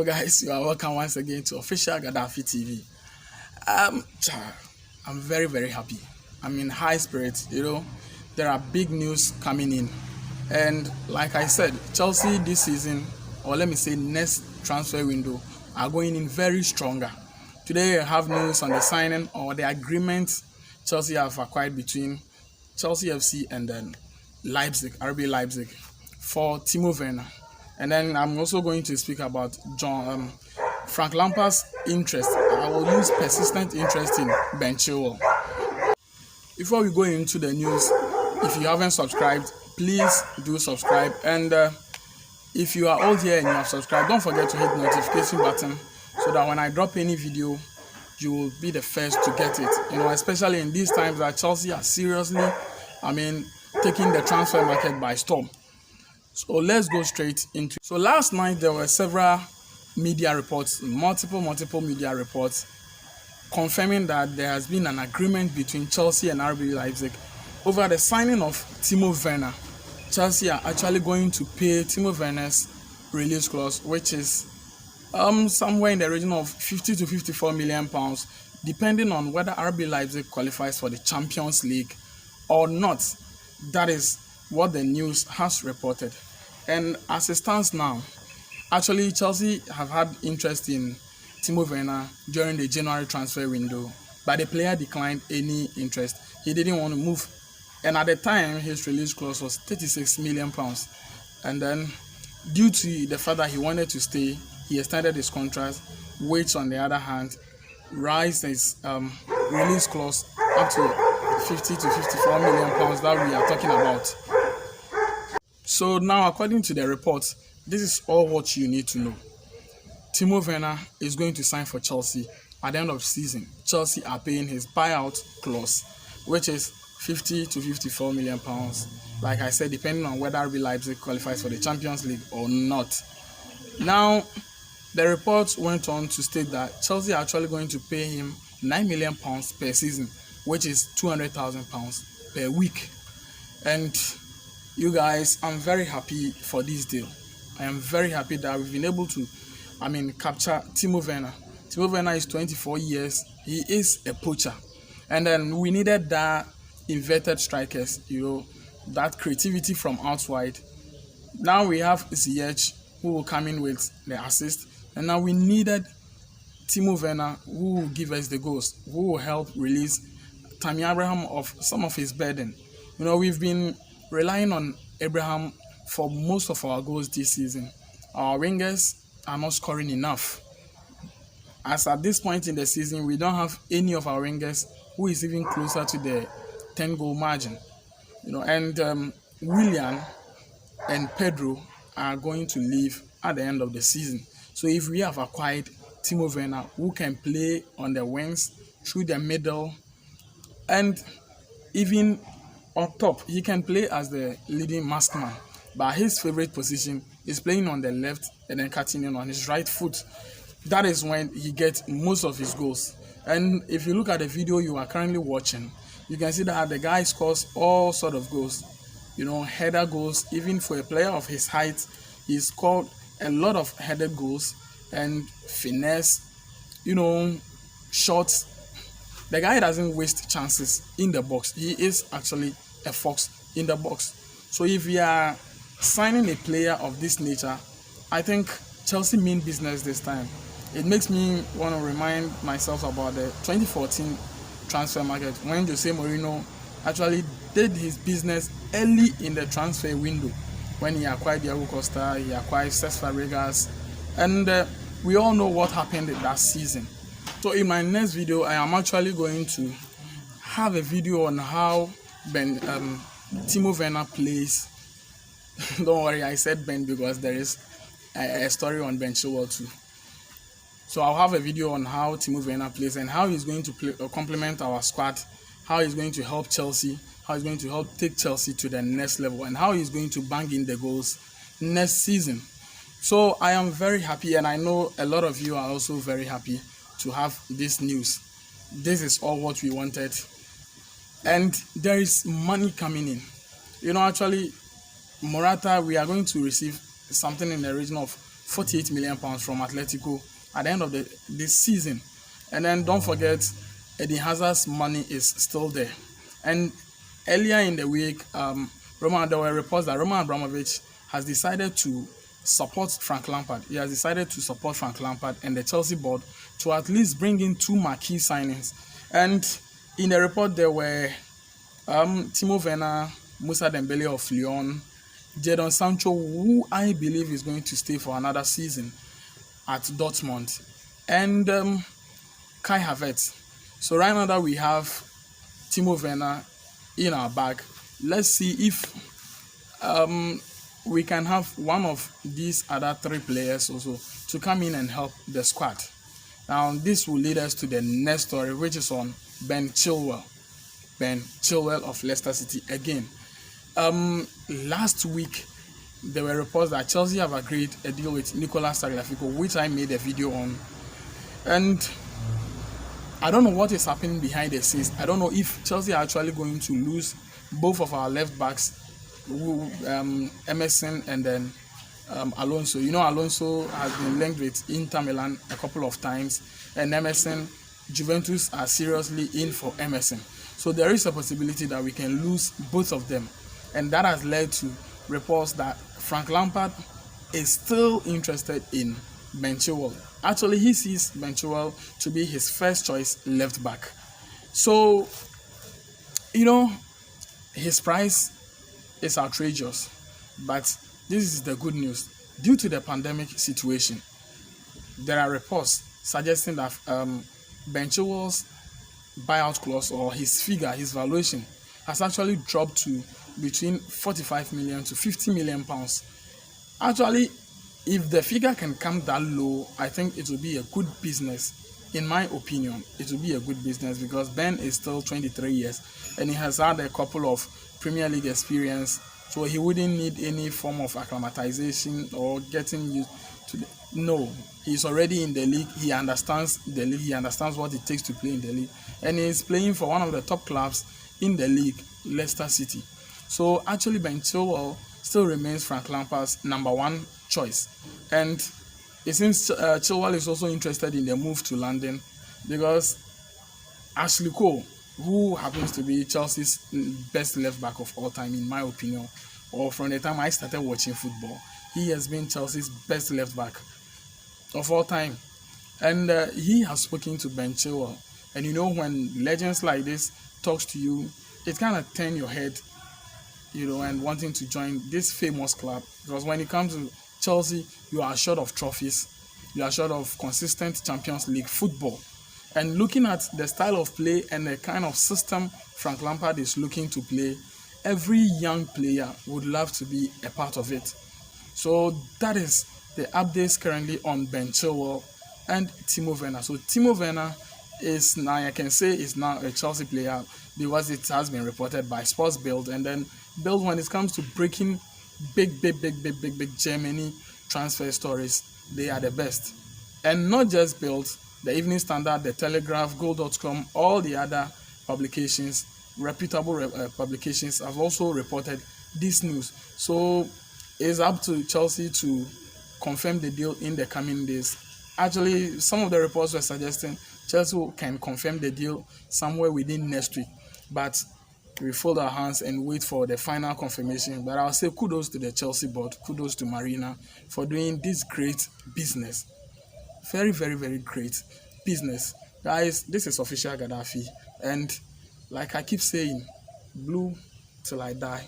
Hello guys, you are welcome once again to official Gaddafi TV. Um, I'm very happy. I'm in high spirits. There are big news coming in, and like I said, Chelsea this season, or let me say next transfer window, are going in very stronger. Today I have news on the signing or the agreement Chelsea have acquired between Chelsea FC and then RB Leipzig for Timo Werner. And then I'm also going to speak about Frank Lampard's interest. I will use persistent interest in Ben Chilwell. Before we go into the news, if you haven't subscribed, please do subscribe. And if you are all here and you have subscribed, don't forget to hit the notification button so that when I drop any video, you will be the first to get it. Especially in these times that Chelsea are seriously, taking the transfer market by storm. So let's go straight into it. So last night there were several media reports, multiple media reports confirming that there has been an agreement between Chelsea and RB Leipzig over the signing of Timo Werner. Chelsea are actually going to pay Timo Werner's release clause, which is somewhere in the region of 50 to 54 million pounds, depending on whether RB Leipzig qualifies for the Champions League or not. That is what the news has reported. And as it stands now, actually Chelsea have had interest in Timo Werner during the January transfer window, but the player declined any interest. He didn't want to move. And at the time, his release clause was 36 million pounds. And then due to the fact that he wanted to stay, he extended his contract, which on the other hand raised his release clause up to 50 to 54 million pounds that we are talking about. So now, according to the reports, this is all what you need to know. Timo Werner is going to sign for Chelsea at the end of the season. Chelsea are paying his buyout clause, which is 50 to 54 million pounds. Like I said, depending on whether RB Leipzig qualifies for the Champions League or not. Now, the reports went on to state that Chelsea are actually going to pay him 9 million pounds per season, which is 200,000 pounds per week. And you guys, I'm very happy for this deal. I am very happy that we've been able to, capture Timo Werner. Timo Werner is 24 years. He is a poacher. And then we needed that inverted strikers, that creativity from outside. Now we have Ziyech, who will come in with the assist. And now we needed Timo Werner, who will give us the goals, who will help release Tammy Abraham of some of his burden. We've been relying on Abraham for most of our goals this season. Our wingers are not scoring enough. As at this point in the season, we don't have any of our wingers who is even closer to the 10-goal margin. And Willian and Pedro are going to leave at the end of the season. So if we have acquired Timo Werner, who can play on the wings, through the middle, and even on top, he can play as the leading maskman. But his favorite position is playing on the left and then cutting in on his right foot. That is when he gets most of his goals. And if you look at the video you are currently watching, you can see that the guy scores all sort of goals. Header goals. Even for a player of his height, he scored a lot of headed goals and finesse, shots. The guy doesn't waste chances in the box. He is actually a fox in the box. So if we are signing a player of this nature, I think Chelsea mean business this time. It makes me want to remind myself about the 2014 transfer market when Jose Mourinho actually did his business early in the transfer window when he acquired Diego Costa, he acquired Cesc Fabregas, and we all know what happened that season. So in my next video, I am actually going to have a video on how Timo Werner plays. Don't worry, I said Ben because there is a story on Ben Chilwell too. So I'll have a video on how Timo Werner plays and how he's going to complement our squad, how he's going to help Chelsea, how he's going to help take Chelsea to the next level, and how he's going to bang in the goals next season. So I am very happy, and I know a lot of you are also very happy to have this news. This is all what we wanted, and there is money coming in. Actually, Morata, we are going to receive something in the region of £48 million from Atletico at the end of this season. And then don't forget, Eden Hazard's money is still there. And earlier in the week, there were reports that Roman Abramovich has decided to support Frank Lampard. He has decided to support Frank Lampard and the Chelsea board to at least bring in two marquee signings. And in the report, there were Timo Werner, Moussa Dembele of Lyon, Jadon Sancho, who I believe is going to stay for another season at Dortmund, and Kai Havertz. So right now that we have Timo Werner in our bag, let's see if we can have one of these other three players also to come in and help the squad. Now this will lead us to the next story, which is on Ben Chilwell. Ben Chilwell of Leicester City again. Last week, there were reports that Chelsea have agreed a deal with Nicolas Tagliafico, which I made a video on. And I don't know what is happening behind the scenes. I don't know if Chelsea are actually going to lose both of our left backs, Emerson and then Alonso. You know, Alonso has been linked with Inter Milan a couple of times, and Emerson, Juventus are seriously in for Emerson. So there is a possibility that we can lose both of them. And that has led to reports that Frank Lampard is still interested in Ben Chilwell. Actually, he sees Ben Chilwell to be his first choice left back. So, you know, his price is outrageous. But this is the good news. Due to the pandemic situation, there are reports suggesting that Ben Chilwell's buyout clause, or his figure, his valuation, has actually dropped to between 45 million to 50 million pounds. Actually, if the figure can come that low, I think it will be a good business. In my opinion, it will be a good business because Ben is still 23 years and he has had a couple of Premier League experience, so he wouldn't need any form of acclimatization or getting used to the... No, he's already in the league. He understands the league. He understands what it takes to play in the league, and he's playing for one of the top clubs in the league, Leicester City. So actually, Ben Chilwell still remains Frank Lampard's number one choice. And it seems Chilwell is also interested in the move to London because Ashley Cole, who happens to be Chelsea's best left back of all time, in my opinion, or from the time I started watching football, he has been Chelsea's best left back of all time. And he has spoken to Ben Chilwell. And you know, when legends like this talks to you, it kind of turns your head, you know, and wanting to join this famous club. Because when it comes to Chelsea, you are short of trophies. You are short of consistent Champions League football. And looking at the style of play and the kind of system Frank Lampard is looking to play, every young player would love to be a part of it. So that is the updates currently on Ben Chilwell and Timo Werner. So Timo Werner is now, I can say, is now a Chelsea player because it has been reported by Sports Bild. And then Bild, when it comes to breaking big Germany transfer stories, they are the best. And not just Bild, the Evening Standard, the Telegraph, Goal.com, all the other publications, reputable publications, have also reported this news. So it's up to Chelsea to confirm the deal in the coming days. Actually, some of the reports were suggesting Chelsea can confirm the deal somewhere within next week. But we fold our hands and wait for the final confirmation. But I'll say kudos to the Chelsea board, kudos to Marina for doing this great business. Very great business. Guys, this is Official Gaddafi. And like I keep saying, blue till I die.